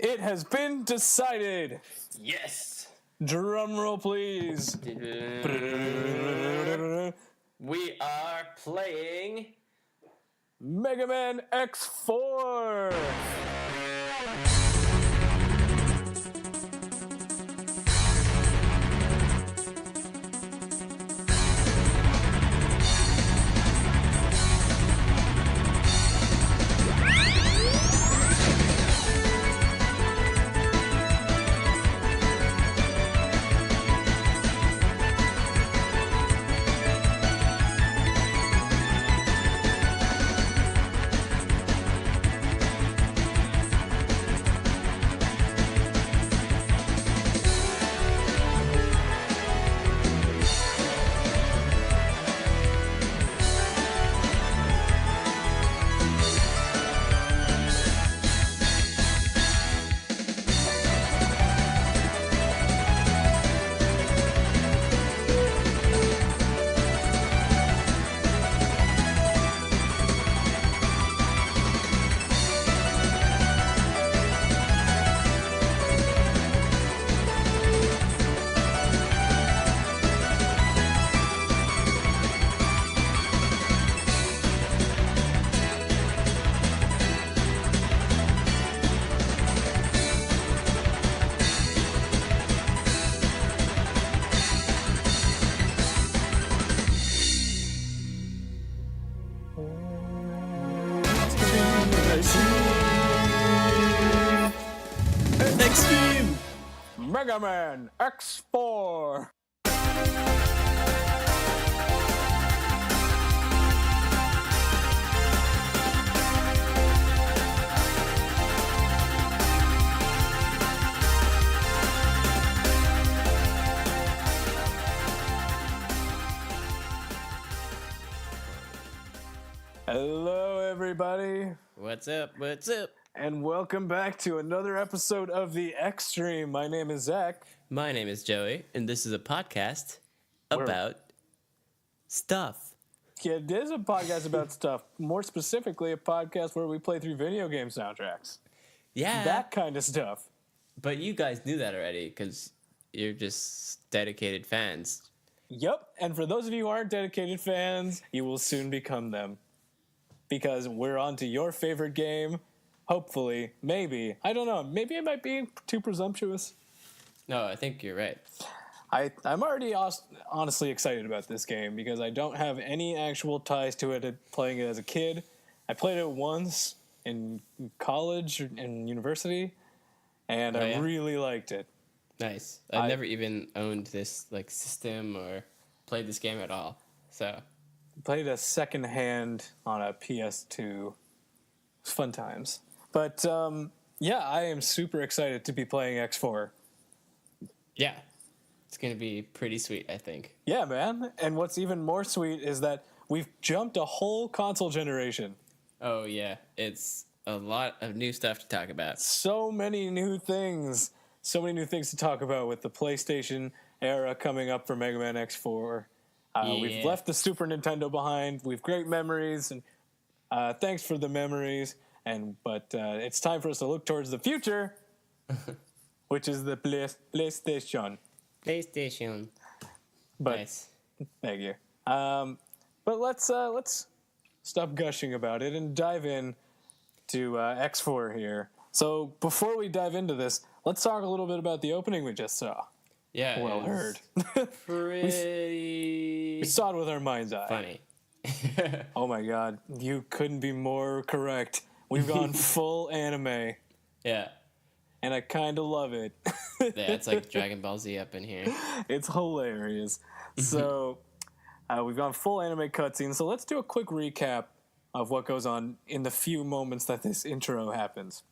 It has been decided. Yes. Drum roll, please. We are playing Megaman X4. next team. Megaman X4. Hello, everybody, What's up? What's up? and welcome back to another episode of the X Stream. My name is Zach. My name is Joey, and this is a podcast We're- about stuff. Yeah, it is a podcast about stuff. More specifically, a podcast where we play through video game soundtracks. Yeah. That kind of stuff. But you guys knew that already because you're just dedicated fans. Yep, and for those of you who aren't dedicated fans, you will soon become them. Because we're on to your favorite game. Hopefully, maybe. I don't know. Maybe it might be too presumptuous. No, I think you're right. I'm already honestly excited about this game because I don't have any actual ties to it playing it as a kid. I played it once in college and university, and I really liked it. Nice. I've never even owned this system or played this game at all. So Played a second hand on a PS2. It was fun times. But yeah, I am super excited to be playing X4. yeah, it's gonna be pretty sweet, I think. Yeah, man. And what's even more sweet is that we've jumped a whole console generation. Oh yeah, it's a lot of new stuff to talk about. So many new things. So many new things to talk about with the PlayStation era coming up for Mega Man X4. We've left the Super Nintendo behind. We've great memories, and thanks for the memories. But it's time for us to look towards the future, which is the PlayStation. PlayStation. But Nice. thank you. But let's stop gushing about it and dive in to X4 here. So before we dive into this, let's talk a little bit about the opening we just saw. Yeah. Well it heard. was Pretty We saw it with our mind's eye. funny. Oh my god, you couldn't be more correct. We've gone full anime, Yeah. and I kind of love it. Yeah, it's like Dragon Ball Z up in here. It's hilarious. So we've gone full anime cutscene. So let's do a quick recap of what goes on in the few moments that this intro happens.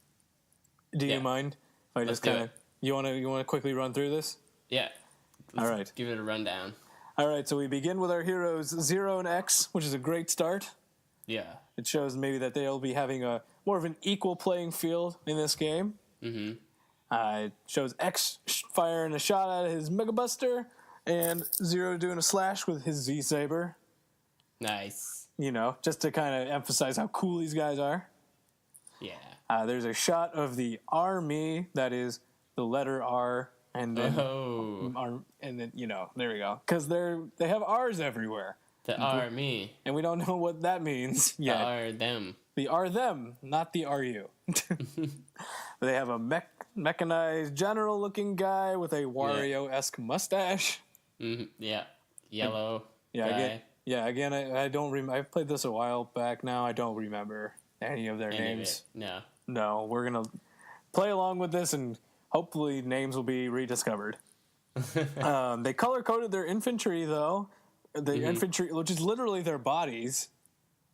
Do you Yeah. mind if I just do kind of it. you want to quickly run through this? Yeah. All right. Give it a rundown. All right, so we begin with our heroes Zero and X, which is a great start. Yeah. It shows maybe that they'll be having a more of an equal playing field in this game. Mm-hmm. It shows X firing a shot at his Mega Buster, and Zero doing a slash with his Z Saber. Nice. You know, just to kind of emphasize how cool these guys are. Yeah. There's a shot of the army, that is the letter R, and then and then there we go, because they have R's everywhere. The army, and we don't know what that means yet. The are them. The are them, not the are you. They have a mechanized general-looking guy with a Wario-esque mustache. Mm-hmm. Yeah, yellow. Guy. Again, I don't. I've played this a while back now. I don't remember any of their names. No, we're gonna play along with this, and hopefully names will be rediscovered. They color-coded their infantry, though. The infantry, which is literally their bodies.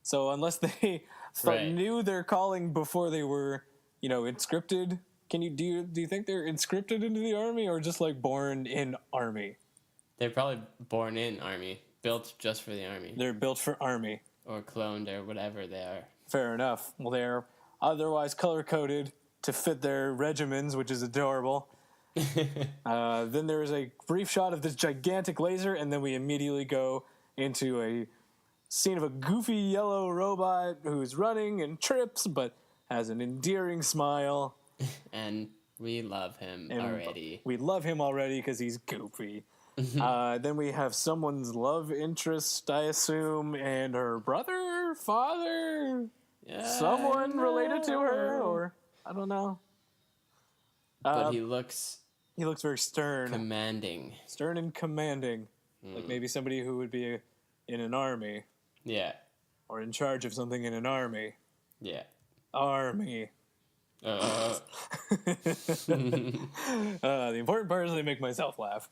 So unless they knew their calling before they were, inscripted, do you think they're inscripted into the army, or just like born in army? They're probably born in army, built just for the army. They're built for army, or cloned, or whatever they are. Fair enough. Well, they're otherwise color-coded to fit their regimens, which is adorable. Then there is a brief shot of this gigantic laser, and then we immediately go into a scene of a goofy yellow robot who's running and trips, but has an endearing smile. And we love him already. We love him already because he's goofy. Then we have someone's love interest, I assume, and her brother, father, someone related to her, or I don't know. But he looks very stern. Commanding. Stern and commanding. Like maybe somebody who would be in an army. Yeah. Or in charge of something in an army. Yeah. Army. The important part is they make myself laugh.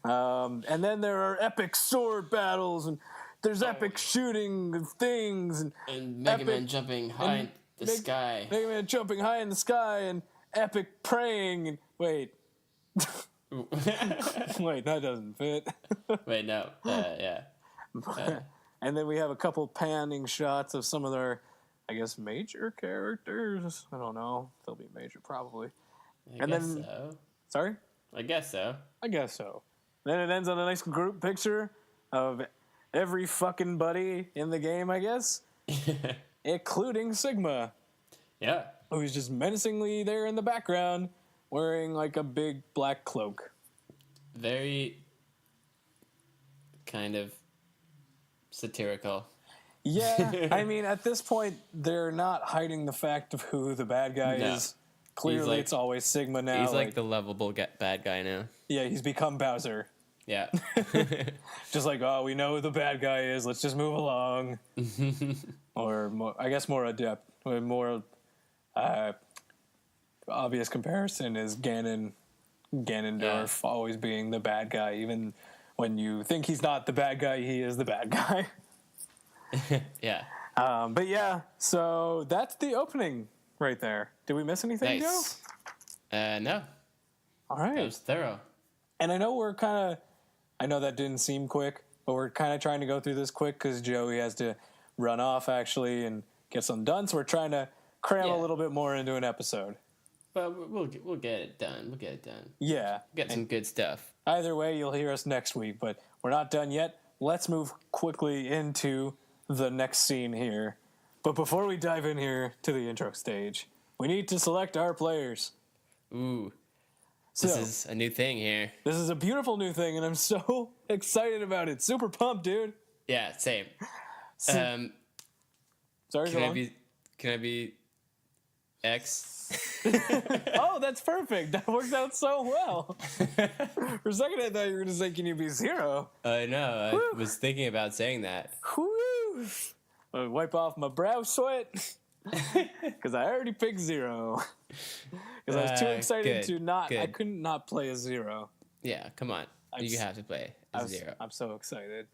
And then there are epic sword battles, and there's epic shooting of things, and Mega Man jumping high in the sky. Mega Man jumping high in the sky, and epic praying, and wait, that doesn't fit. Wait, no, yeah. And then we have a couple panning shots of some of their, I guess, major characters. I don't know. They'll be major, probably. I guess so. Sorry? I guess so. Then it ends on a nice group picture of every fucking buddy in the game, I guess. Including Sigma. Yeah. Who's just menacingly there in the background, wearing like a big black cloak. Very kind of satirical. Yeah, I mean, at this point, they're not hiding the fact of who the bad guy is. Clearly, it's always Sigma now. He's like the lovable bad guy now. Yeah, he's become Bowser. Yeah. Just like, we know who the bad guy is. Let's just move along. Or I guess more adept, more obvious comparison is Ganondorf always being the bad guy, even when you think he's not the bad guy, he is the bad guy. Yeah. But yeah, so that's the opening right there. Did we miss anything, Joe? No. All right. That was thorough. And I know I know that didn't seem quick, but we're kind of trying to go through this quick because Joey has to run off, actually, and get some done. So we're trying to cram a little bit more into an episode. But we'll get it done. Yeah. Get some good stuff. Either way, you'll hear us next week, but we're not done yet. Let's move quickly into the next scene here. But before we dive in here to the intro stage, we need to select our players. Ooh. This is a new thing here. This is a beautiful new thing, and I'm so excited about it. Super pumped, dude. Yeah, same. Sorry, can I be X? Oh, that's perfect. That worked out so well. For a second, I thought you were going to say, can you be Zero? I know. I was thinking about saying that. Woo! Wipe off my brow sweat. Because I already picked Zero. Because I was too excited to not. I couldn't not play a Zero. Yeah, come on. You have to play a Zero. I'm so excited.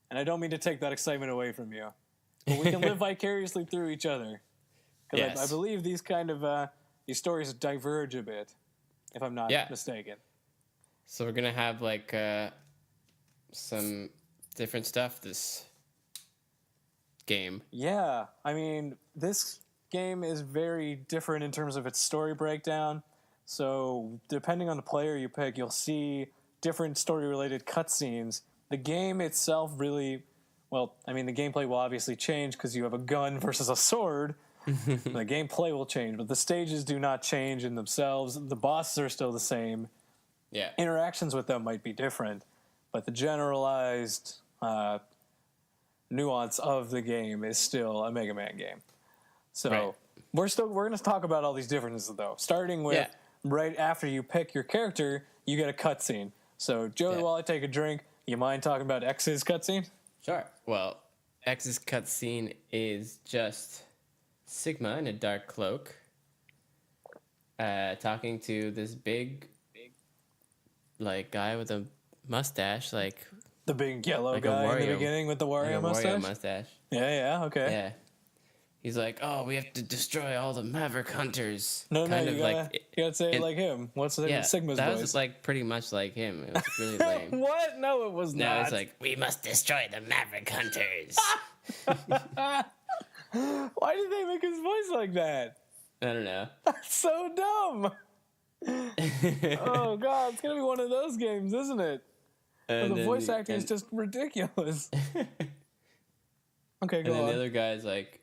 And I don't mean to take that excitement away from you. But we can live vicariously through each other. Because I believe these kind of these stories diverge a bit, if I'm not mistaken. So we're gonna have like some different stuff this game. Yeah, I mean, this game is very different in terms of its story breakdown. So depending on the player you pick, you'll see different story-related cutscenes. The game itself really, the gameplay will obviously change because you have a gun versus a sword. The gameplay will change, but the stages do not change in themselves. The bosses are still the same. Yeah. Interactions with them might be different, but the generalized nuance of the game is still a Mega Man game. So Right. we're going to talk about all these differences though. Starting with right after you pick your character, you get a cutscene. So Joey, while I take a drink, you mind talking about X's cutscene? Sure. Well, X's cutscene is just Sigma in a dark cloak, talking to this big, like guy with a mustache, like The big yellow like a guy in Wario- the beginning with the Wario mustache? Wario mustache. Yeah, okay. Yeah. He's like, oh, we have to destroy all the Maverick hunters. No, kind you gotta say it like him. What's Sigma's that voice? was like pretty much like him. It was really lame. What? No, it was No, not. it's like, we must destroy the Maverick hunters. Why did they make his voice like that? I don't know. That's so dumb. Oh god, it's gonna be one of those games, isn't it? Where the voice acting is just ridiculous. Okay, go And then on. the other guy's like,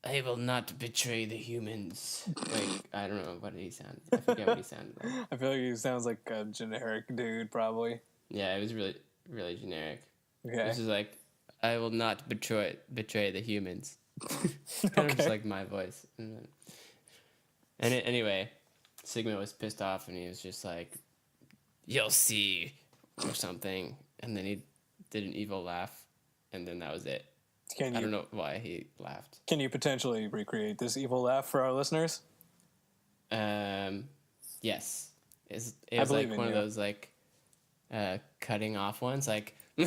I will not betray the humans. Like, I don't know what he sounded. I forget what he sounded like. I feel like he sounds like a generic dude, probably. Yeah, it was really, really generic. Okay. This is like, I will not betray the humans. Kind of just like my voice. Anyway, Sigma was pissed off and he was just like, you'll see, or something. And then he did an evil laugh, and then that was it. I don't know why he laughed. Can you potentially recreate this evil laugh for our listeners? Yes. It was like one of those like cutting off ones, like I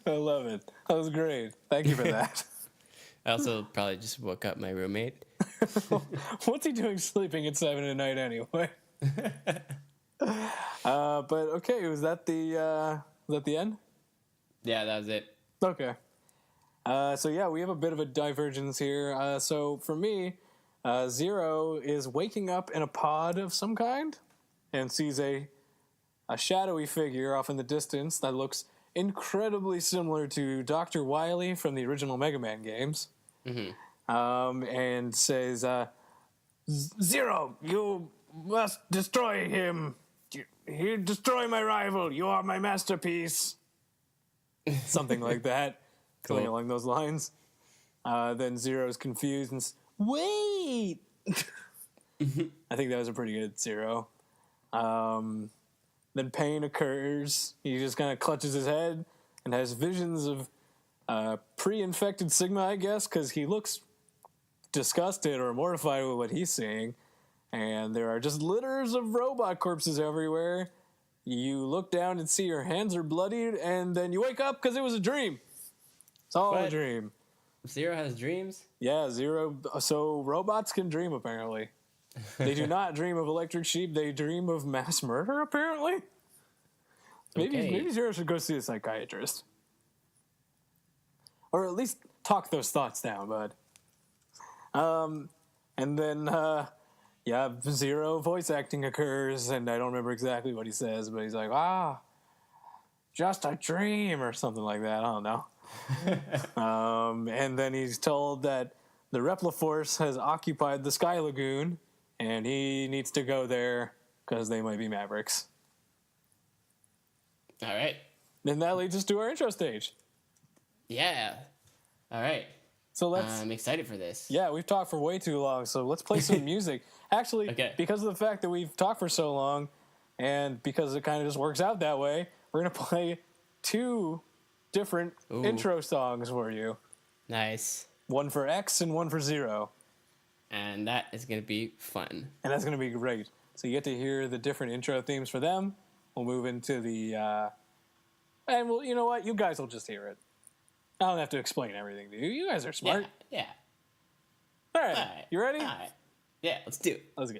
love it. That was great. Thank you for that. I also probably just woke up my roommate. What's he doing sleeping at 7 at night anyway? But okay, was that the end? Yeah, that was it. Okay. So yeah, we have a bit of a divergence here. So for me, Zero is waking up in a pod of some kind and sees a shadowy figure off in the distance that looks incredibly similar to Dr. Wily from the original Mega Man games. Mm-hmm. And says, Zero, you must destroy him. You destroy my rival. You are my masterpiece. Something like that. Cool. Something along those lines. Then Zero's confused and says, wait! I think that was a pretty good Zero. Then pain occurs. He just kind of clutches his head and has visions of pre-infected Sigma, I guess, because he looks disgusted or mortified with what he's seeing. And there are just litters of robot corpses everywhere. You look down and see your hands are bloodied, and then you wake up because it was a dream. It's all a dream. Zero has dreams? Yeah, Zero. So robots can dream, apparently. They do not dream of electric sheep. They dream of mass murder, apparently. Maybe Zero should go see a psychiatrist. Or at least talk those thoughts down, bud. And then, Zero voice acting occurs, and I don't remember exactly what he says, but he's like, just a dream, or something like that. I don't know. And then he's told that the Repliforce has occupied the Sky Lagoon, and he needs to go there because they might be Mavericks. All right. Then that leads us to our intro stage. Yeah. All right. So I'm excited for this. Yeah, we've talked for way too long, so let's play some music. Actually, because of the fact that we've talked for so long, and because it kind of just works out that way, we're going to play two different intro songs for you. Nice. One for X and one for Zero. And that is going to be fun. And that's going to be great. So you get to hear the different intro themes for them. We'll move into the... and well, you know what? You guys will just hear it. I don't have to explain everything to you. You guys are smart. Yeah. All right. You ready? All right. Yeah, let's do it. Let's go.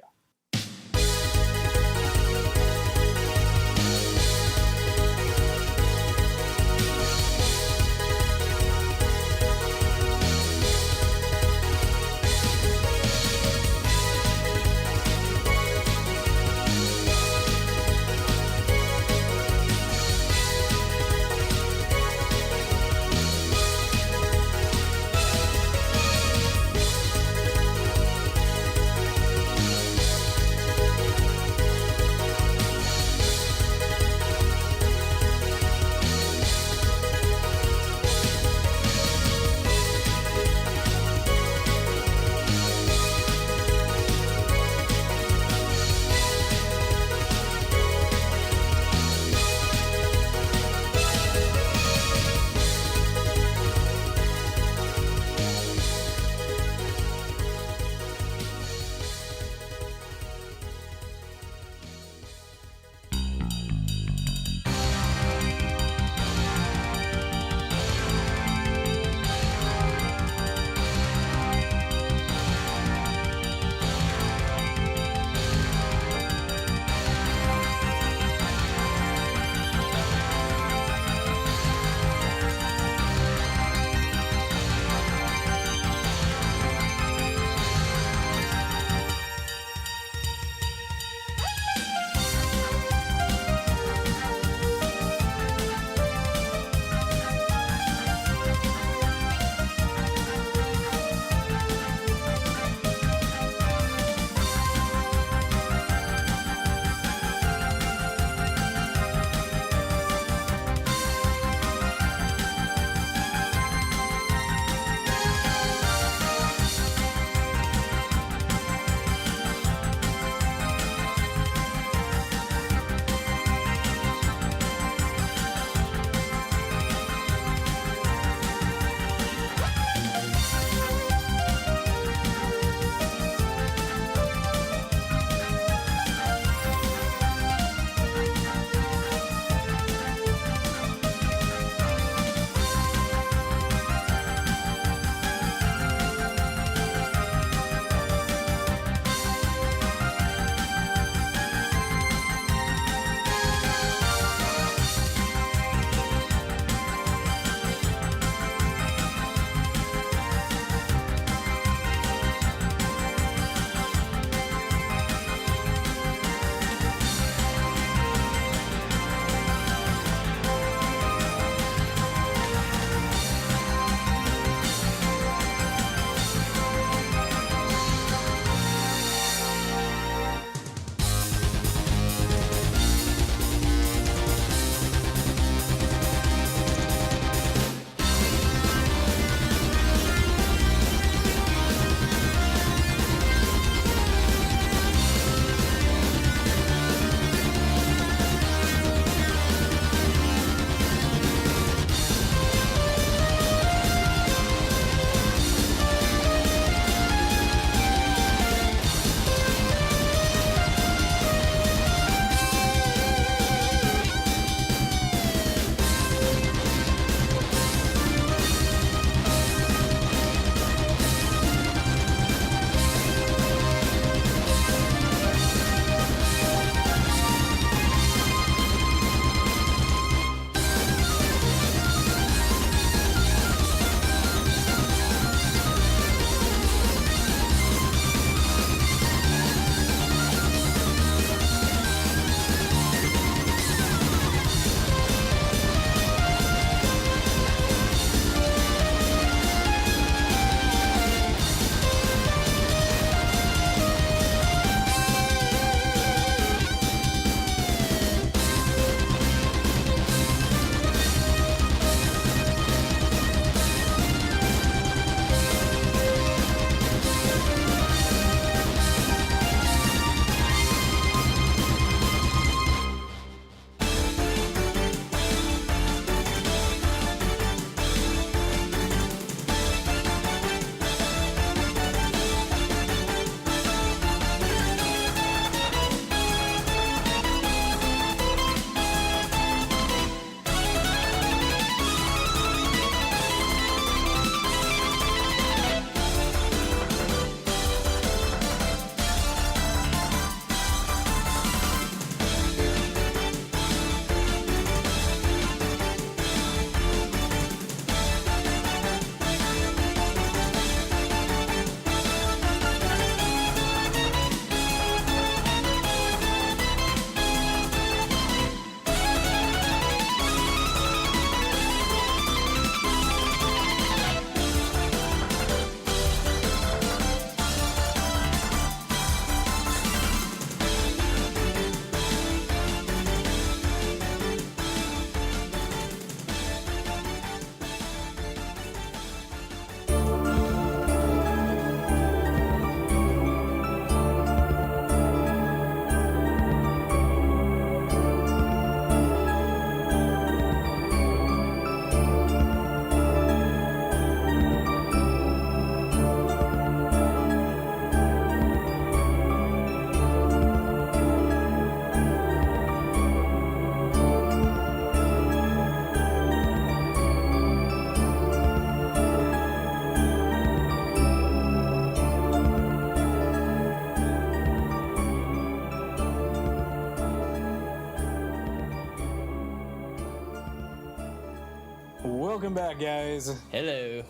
Welcome back, guys. Hello.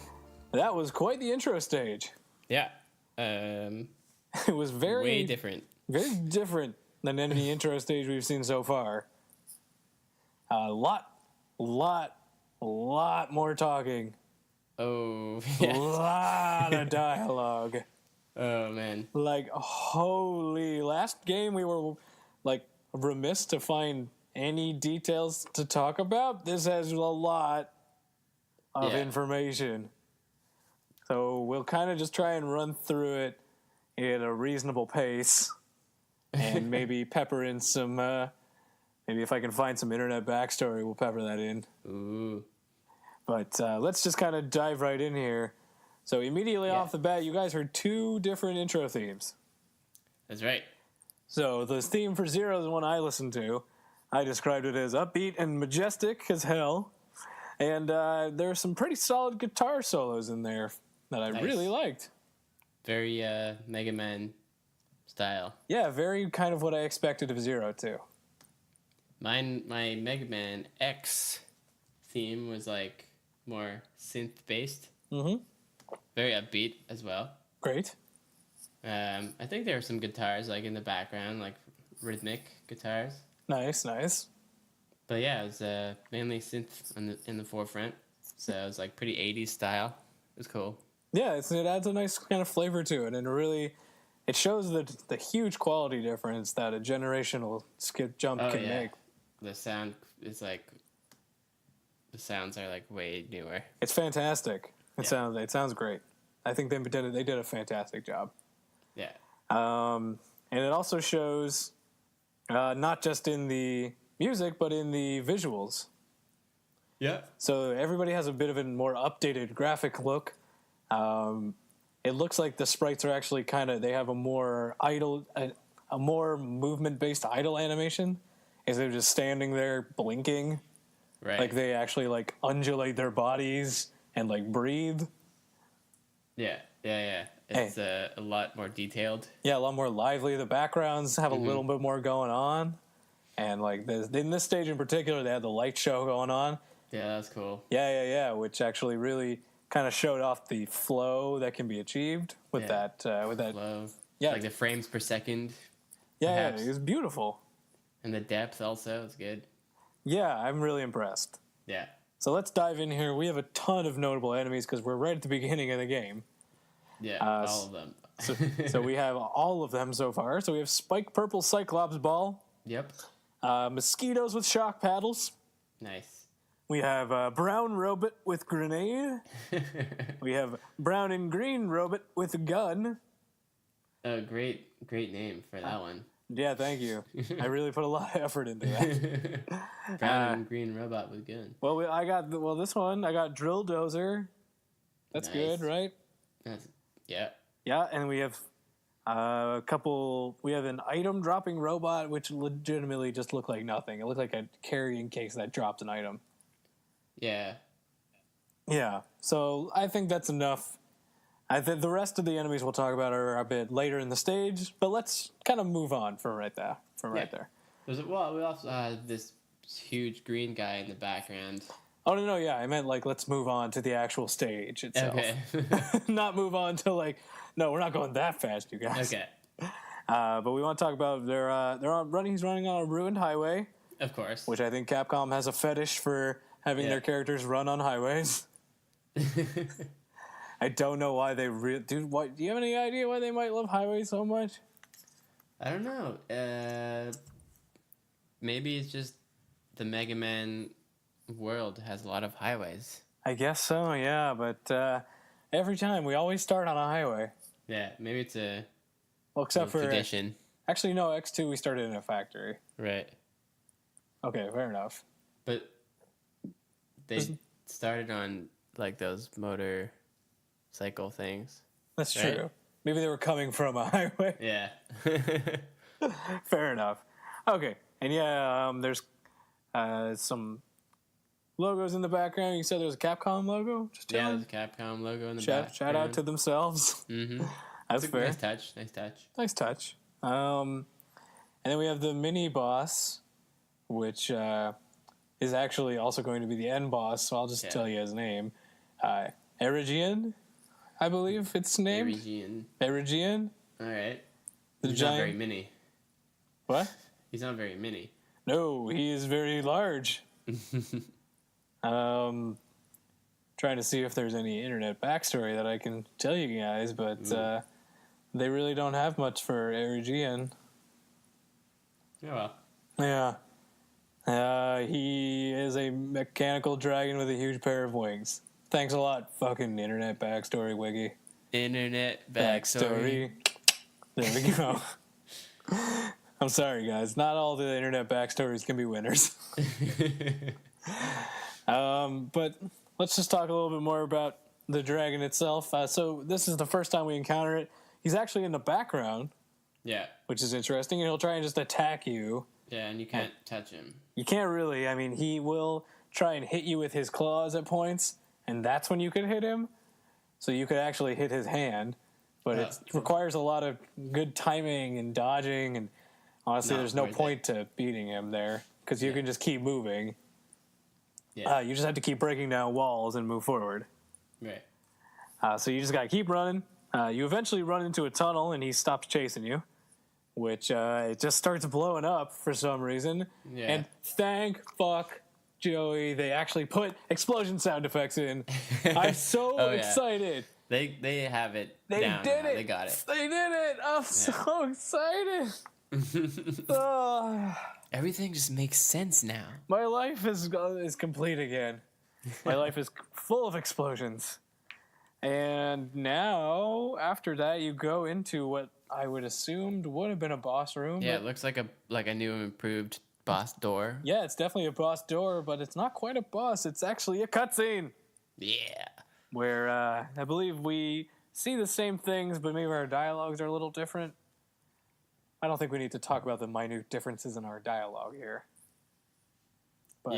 That was quite the intro stage. Yeah. It was way different. Very different than any intro stage we've seen so far. A lot more talking. Oh, yeah. A lot of dialogue. Oh, man. Like, holy. Last game we were, like, remiss to find any details to talk about. This has a lot of information. So we'll kind of just try and run through it at a reasonable pace. And maybe pepper in some, maybe if I can find some internet backstory, we'll pepper that in. Ooh. But let's just kind of dive right in here. So immediately off the bat, you guys heard two different intro themes. That's right. So the theme for Zero is the one I listened to. I described it as upbeat and majestic as hell. And there's some pretty solid guitar solos in there that I really liked. Very Mega Man style. Yeah, very kind of what I expected of Zero, too. My Mega Man X theme was like more synth-based. Mm-hmm. Very upbeat as well. Great. I think there were some guitars like in the background, like rhythmic guitars. Nice. But yeah, it was mainly synth in the forefront. So it was like pretty 80s style. It was cool. Yeah, it adds a nice kind of flavor to it, and it shows the huge quality difference that a generational skip jump can make. The sound is like, the sounds are like way newer. It's fantastic. It sounds great. I think they did a fantastic job. Yeah. And it also shows not just in the music but in the visuals. Yeah. So everybody has a bit of a more updated graphic look. It looks like the sprites are actually they have a more movement-based idle animation. Instead of just standing there blinking. Right. Like they actually like undulate their bodies and like breathe. Yeah. It's a lot more detailed. Yeah, a lot more lively. The backgrounds have a little bit more going on. And like in this stage in particular, they had the light show going on. Yeah, that's cool. Yeah, which actually really kind of showed off the flow that can be achieved with that flow. Yeah, like the frames per second. Yeah, it was beautiful. And the depth also is good. Yeah, I'm really impressed. Yeah. So let's dive in here. We have a ton of notable enemies because we're right at the beginning of the game. Yeah, all of them. so we have all of them so far. So we have Spike Purple Cyclops Ball. Yep. Mosquitoes with shock paddles. Nice. We have Brown Robot with grenade. We have Brown and Green Robot with a gun. Great name for that one. Yeah, thank you. I really put a lot of effort into that. Brown and Green Robot with gun. Well, this one, I got Drill Dozer. That's good, right? Yeah. Yeah, and we have we have an item dropping robot, which legitimately just looked like nothing. It looked like a carrying case that dropped an item. Yeah. Yeah, so I think that's enough. I think the rest of the enemies we'll talk about are a bit later in the stage, but let's kind of move on from right there. We also had this huge green guy in the background. Oh, no, yeah, I meant, like, let's move on to the actual stage itself. Okay. Not move on to, like, no, we're not going that fast, you guys. Okay. But we want to talk about he's running on a ruined highway. Of course. Which I think Capcom has a fetish for having their characters run on highways. I don't know why they do you have any idea why they might love highways so much? I don't know. Maybe it's just the Mega Man world has a lot of highways. I guess so, yeah, but every time we always start on a highway. Yeah, maybe it's except for tradition. Actually, no, X2 we started in a factory. Right. Okay, fair enough. But they started on like those motorcycle things. That's true. Maybe they were coming from a highway. Yeah. Fair enough. Okay, and there's some logos in the background. You said there was a Capcom logo? There's a Capcom logo in the background. Shout out to themselves. Mm-hmm. That's fair. Nice touch. And then we have the mini boss, which is actually also going to be the end boss, so I'll just tell you his name. Erigian, I believe it's named. Erigian. All right. He's not very mini. What? He's not very mini. No, he is very large. Trying to see if there's any internet backstory that I can tell you guys, but they really don't have much for Erigian. Oh, well. Yeah. He is a mechanical dragon with a huge pair of wings. Thanks a lot, fucking internet backstory wiki. Internet backstory. There we go. I'm sorry, guys. Not all the internet backstories can be winners. But let's just talk a little bit more about the dragon itself. So this is the first time we encounter it. He's actually in the background. Yeah. Which is interesting, and he'll try and just attack you. Yeah, and you can't touch him. You can't really. I mean, he will try and hit you with his claws at points, and that's when you could hit him. So you could actually hit his hand. But it requires a lot of good timing and dodging, and honestly, there's no point to beating him there, because you can just keep moving. Yeah. You just have to keep breaking down walls and move forward. Right. So you just got to keep running. You eventually run into a tunnel, and he stops chasing you, which it just starts blowing up for some reason. Yeah. And thank fuck, Joey, they actually put explosion sound effects in. I'm so excited. They have it down. They did it. They got it. They did it. I'm so excited. Everything just makes sense now. My life is complete again. My life is full of explosions. And now, after that, you go into what I would assume would have been a boss room. Yeah, it looks like a new improved boss door. Yeah, it's definitely a boss door, but it's not quite a boss. It's actually a cutscene. Yeah. Where I believe we see the same things, but maybe our dialogues are a little different. I don't think we need to talk about the minute differences in our dialogue here. But,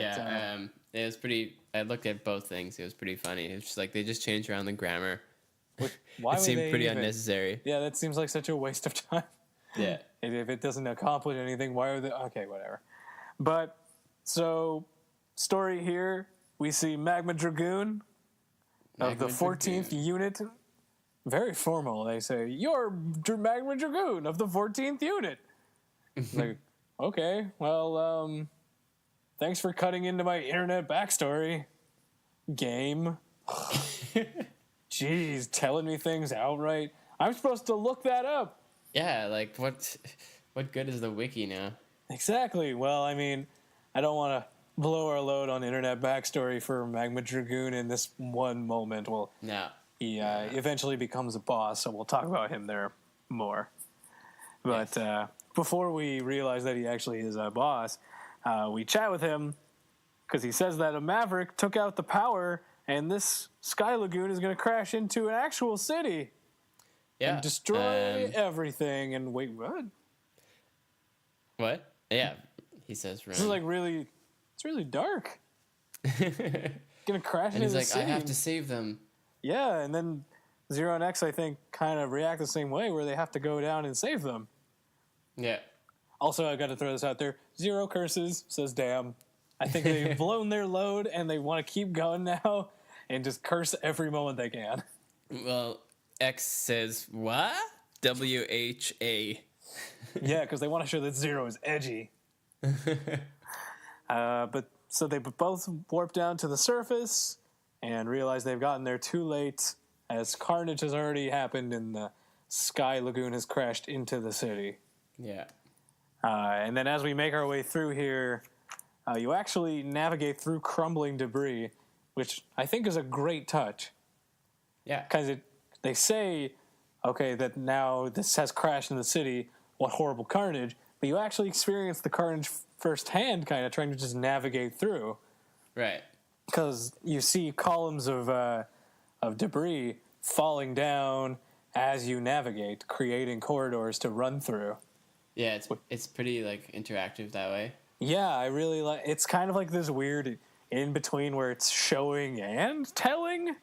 it was pretty. I looked at both things. It was pretty funny. It's just like they just changed around the grammar. Why it seemed pretty unnecessary. Yeah, that seems like such a waste of time. Yeah. If it doesn't accomplish anything, why are they? Okay, whatever. But so, story here, we see Magma Dragoon of the 14th unit. Very formal. They say, "You're Magma Dragoon of the 14th unit." Like, okay, well, thanks for cutting into my internet backstory, game. Jeez, telling me things outright. I'm supposed to look that up. Yeah, like, what good is the wiki now? Exactly. Well, I mean, I don't want to blow our load on internet backstory for Magma Dragoon in this one moment. Well, no. He eventually becomes a boss, so we'll talk about him there more. But before we realize that he actually is a boss, we chat with him because he says that a Maverick took out the power and this Sky Lagoon is going to crash into an actual city and destroy everything. And wait, what? What? Yeah, he says. This is like really, it's really dark. Going to crash into the city. I have to save them. Yeah, and then Zero and X, I think, kind of react the same way, where they have to go down and save them. Yeah. Also, I got to throw this out there. Zero curses, says damn. I think they've blown their load, and they want to keep going now, and just curse every moment they can. Well, X says, what? WHA. Yeah, because they want to show that Zero is edgy. But so they both warp down to the surface, and realize they've gotten there too late, as carnage has already happened and the Sky Lagoon has crashed into the city. Yeah. And then as we make our way through here, you actually navigate through crumbling debris, which I think is a great touch. Yeah. Because they say, okay, that now this has crashed in the city, what horrible carnage, but you actually experience the carnage firsthand, kind of trying to just navigate through. Right. Because you see columns of debris falling down as you navigate, creating corridors to run through. Yeah, it's pretty like interactive that way. Yeah, I really like. It's kind of like this weird in between where it's showing and telling,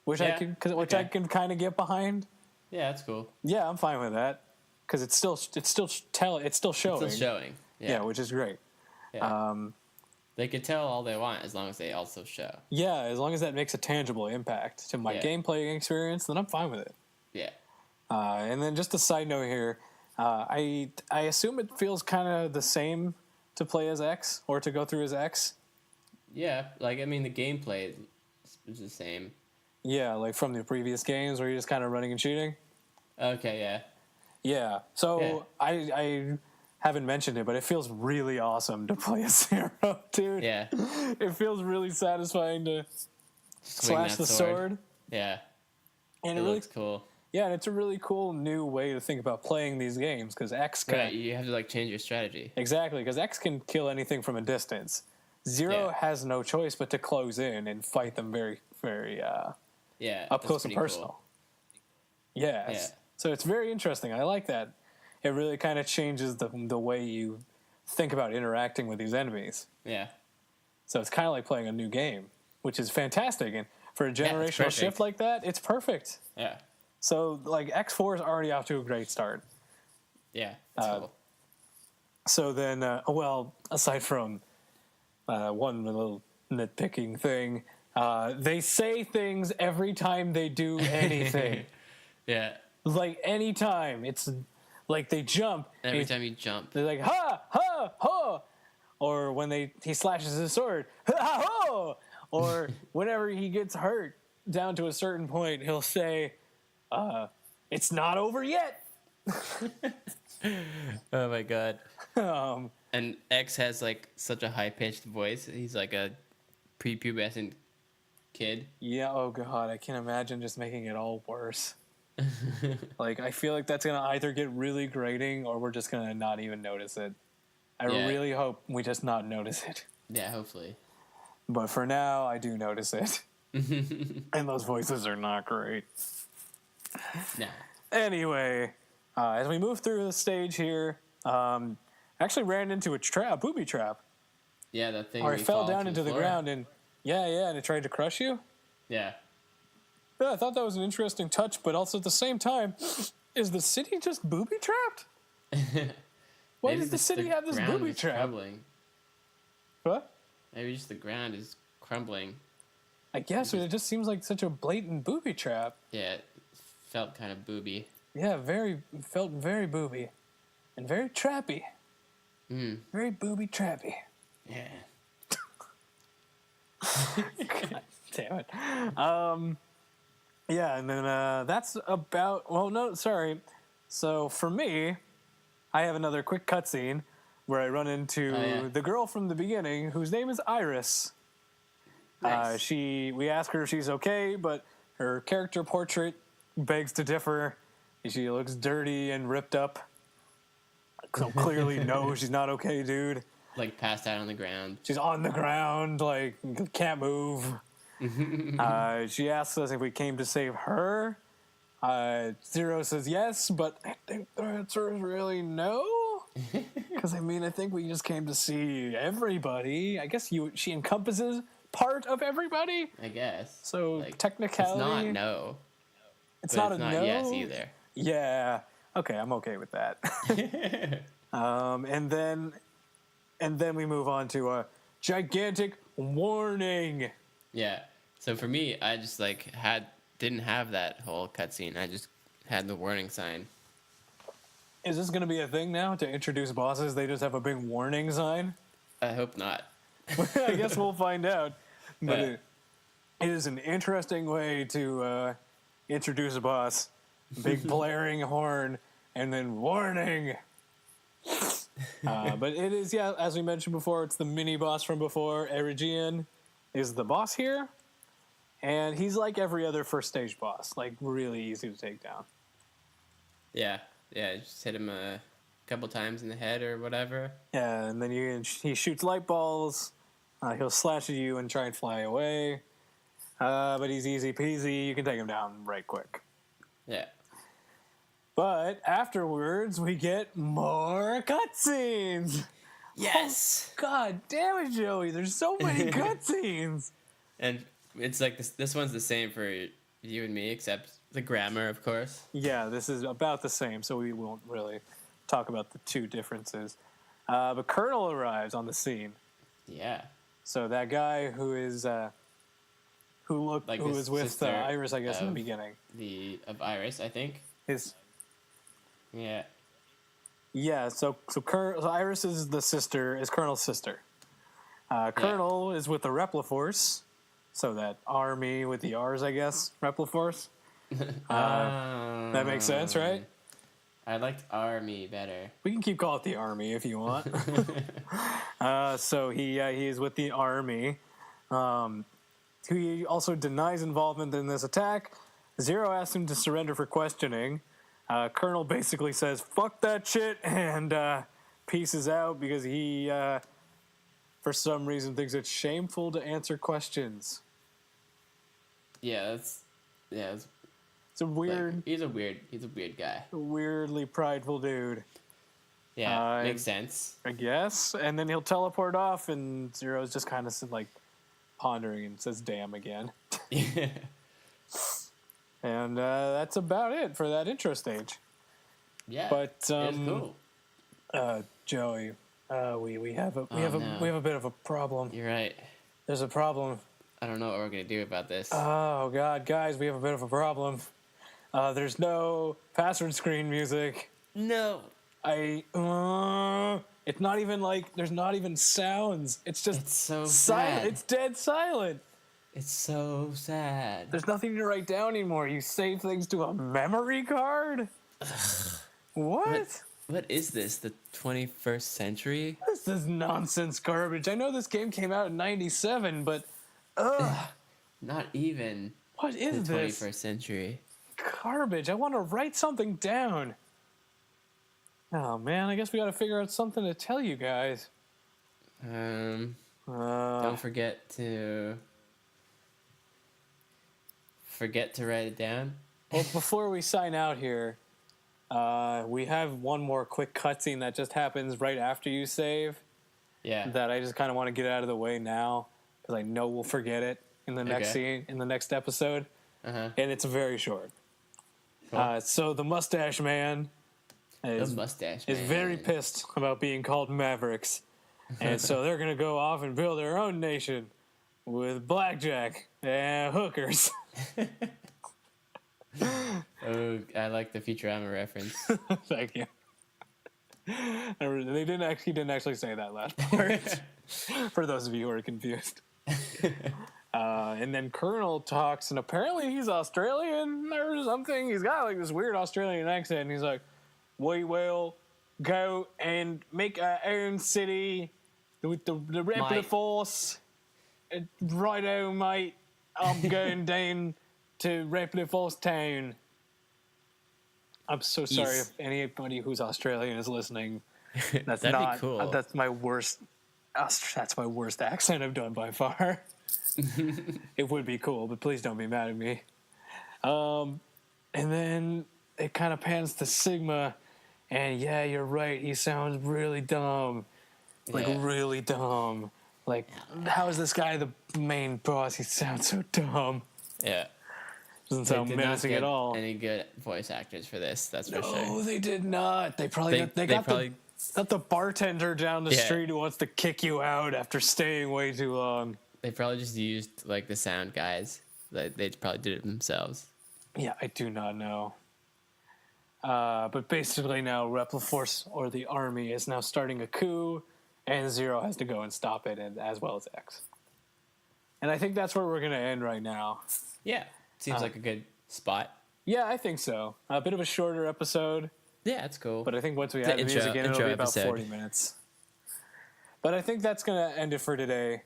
which I can kind of get behind. Yeah, that's cool. Yeah, I'm fine with that because it's still showing. It's still showing. Yeah, which is great. Yeah. They could tell all they want as long as they also show. Yeah, as long as that makes a tangible impact to my gameplay experience, then I'm fine with it. Yeah. And then just a side note here, I assume it feels kind of the same to play as X or to go through as X. Yeah, like, I mean, the gameplay is the same. Yeah, like from the previous games where you're just kind of running and shooting. Okay, yeah. Yeah, so I haven't mentioned it, but it feels really awesome to play as Zero, dude. Yeah. It feels really satisfying to slash the sword. Yeah. And it looks cool. Yeah, and it's a really cool new way to think about playing these games, because X can... Right, you have to, like, change your strategy. Exactly, because X can kill anything from a distance. Zero has no choice but to close in and fight them very, very up close and personal. Cool. Yes. Yeah. So it's very interesting. I like that. It really kind of changes the way you think about interacting with these enemies. Yeah. So it's kind of like playing a new game, which is fantastic. And for a generational shift like that, it's perfect. Yeah. So, like, X4 is already off to a great start. Yeah, that's cool. So then, aside from one little nitpicking thing, they say things every time they do anything. Yeah. Like, anytime. It's like they jump. Every time you jump. They're like, ha, ha, ha. Or when he slashes his sword, ha, ha, ha. Or whenever he gets hurt down to a certain point, he'll say... it's not over yet. Oh my god. And X has like such a high pitched voice. He's like a prepubescent kid. Yeah. Oh god, I can imagine just making it all worse. Like, I feel like that's gonna either get really grating or we're just gonna not even notice it. I really hope we just not notice it. Yeah, hopefully. But for now, I do notice it. And those voices are not great. No. Anyway, as we move through the stage here, actually ran into a booby trap. Yeah, that thing. Or it fell down into the ground and and it tried to crush you. Yeah. Yeah, I thought that was an interesting touch, but also at the same time, is the city just booby trapped? Why does the city have this booby trap? Crumbling. What? Maybe just the ground is crumbling. I guess, but it just seems like such a blatant booby trap. Yeah, it felt kind of booby. Yeah, felt very booby. And very trappy. Very booby trappy. Yeah. God damn it. Yeah, and then that's about... Well, no, sorry. So, for me, I have another quick cutscene where I run into the girl from the beginning, whose name is Iris. Nice. We ask her if she's okay, but her character portrait begs to differ. She looks dirty and ripped up. So clearly, no, she's not okay, dude. Like passed out on the ground. She's on the ground, like, can't move. She asks us if we came to save her. Zero says yes, but I think the answer is really no. Because, I mean, I think we just came to see everybody. I guess she encompasses part of everybody. I guess. So, like, technicality... It's not no. It's not no? Yes either. Yeah. Okay, I'm okay with that. And then we move on to a gigantic warning. Yeah. So for me, I just didn't have that whole cutscene. I just had the warning sign. Is this going to be a thing now to introduce bosses? They just have a big warning sign? I hope not. I guess we'll find out. But it is an interesting way to introduce a boss. Big blaring horn and then warning. But it is, as we mentioned before, it's the mini boss from before. Erigian is the boss here. And he's like every other first stage boss. Like, really easy to take down. Yeah. Yeah, just hit him a couple times in the head or whatever. Yeah, and then he shoots light balls. He'll slash at you and try and fly away. But he's easy peasy. You can take him down right quick. Yeah. But afterwards, we get more cutscenes. Yes. Oh, God damn it, Joey. There's so many cutscenes. And it's like this one's the same for you and me, except the grammar, of course. Yeah, this is about the same, so we won't really talk about the two differences. But Colonel arrives on the scene. Yeah. So that guy who is who was with Iris, I guess, in the beginning. Of Iris, I think. Yeah. Yeah. So Iris is Colonel's sister. Colonel is with the Repliforce, so that army with the R's, I guess, Repliforce. That makes sense, right? I liked army better. We can keep calling it the army if you want. So he is with the army. He also denies involvement in this attack. Zero asks him to surrender for questioning. Colonel basically says, "Fuck that shit," and pieces out because he, for some reason, thinks it's shameful to answer questions. Yeah, it's a weird. Like, he's a weird guy. A weirdly prideful dude. Yeah, makes sense. I guess. And then he'll teleport off, and Zero's just kind of like pondering and says, "Damn" again. Yeah. And that's about it for that intro stage. Yeah, but it's cool. Joey, we have a bit of a problem. You're right. There's a problem. I don't know what we're gonna do about this. Oh God, guys, we have a bit of a problem. There's no password screen music. No. It's not even like there's not even sounds. It's just so silent. sad. It's dead silent. It's so sad. There's nothing to write down anymore. You save things to a memory card? What? What is this? The 21st century? This is nonsense garbage. I know this game came out in 97, but not even. What is the this? 21st century. Garbage. I want to write something down. Oh man, I guess we got to figure out something to tell you guys. Don't forget to write it down. Well, before we sign out here, we have one more quick cutscene that just happens right after you save. Yeah. That I just kind of want to get out of the way now because I know we'll forget it in the next scene, in the next episode. And it's very short. Cool. So the Mustache Man is very pissed about being called Mavericks. And so they're going to go off and build their own nation with blackjack and hookers. Oh, I like the Futurama reference. Thank you. He didn't actually say that last part. For those of you who are confused. And then Colonel talks, and apparently he's Australian or something. He's got like this weird Australian accent. And he's like, "We will go and make our own city with the Repliforce. Righto, mate. I'm going down to Repliforce Town." I'm so sorry if anybody who's Australian is listening. That'd be cool. That's my worst. That's my worst accent I've done by far. It would be cool, but please don't be mad at me. And then it kind of pans to Sigma, and yeah, you're right. He sounds really dumb, like really dumb. Like, how is this guy the main boss? He sounds so dumb. Yeah. Doesn't sound menacing at all. Any good voice actors for this? That's for sure. No, they did not. They probably got the bartender down the street who wants to kick you out after staying way too long. They probably just used like the sound guys. They probably did it themselves. Yeah, I do not know. But basically now Repliforce, or the army, is now starting a coup, and Zero has to go and stop it, and as well as X. And I think that's where we're going to end right now. Yeah, seems like a good spot. Yeah, I think so. A bit of a shorter episode. Yeah, it's cool. But I think once we add the music in, it'll be about 40 minutes. But I think that's going to end it for today.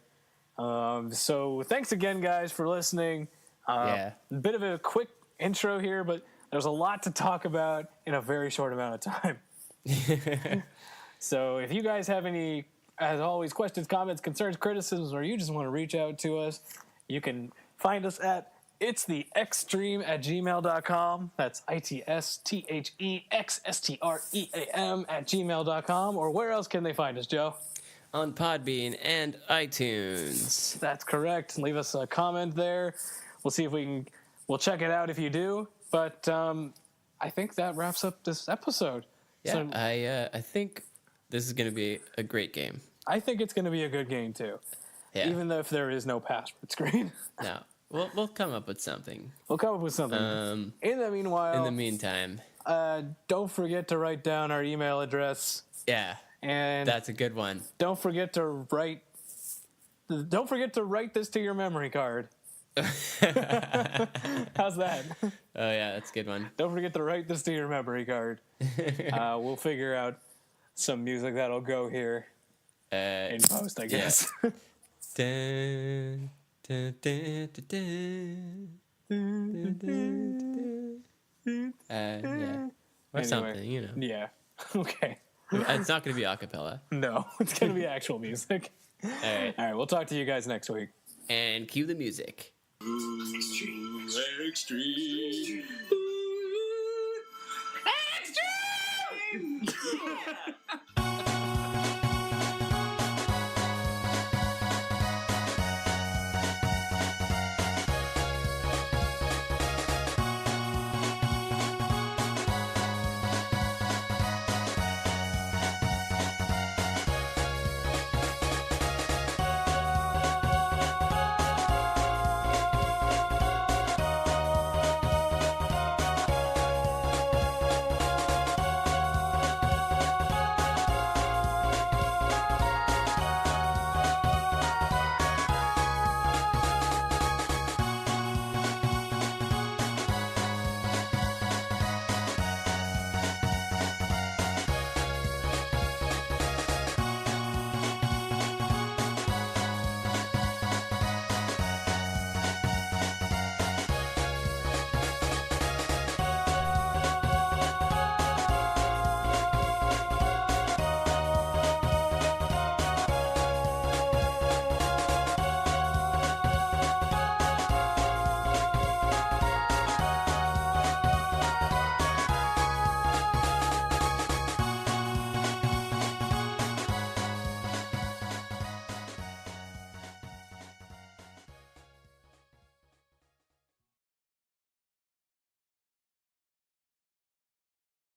So thanks again, guys, for listening. A bit of a quick intro here, but there's a lot to talk about in a very short amount of time. So if you guys have any, as always, questions, comments, concerns, criticisms, or you just want to reach out to us, you can find us at itstheextream@gmail.com. That's itsthexstream@gmail.com. Or where else can they find us, Joe? On Podbean and iTunes. That's correct. Leave us a comment there. We'll see if we'll check it out if you do. But I think that wraps up this episode. Yeah, so, I think this is going to be a great game. I think it's going to be a good game too. Yeah. Even though if there is no password screen. No. We'll come up with something. We'll come up with something. In the meantime, don't forget to write down our email address. Yeah. And that's a good one. Don't forget to write this to your memory card. How's that? Oh yeah, that's a good one. Don't forget to write this to your memory card. We'll figure out some music that'll go here in post, I guess. Yeah. Yeah. Or something, you know. Yeah. Okay. It's not going to be a cappella. No, it's going to be actual music. All right. We'll talk to you guys next week. And cue the music. Extreme. Extreme. Extreme.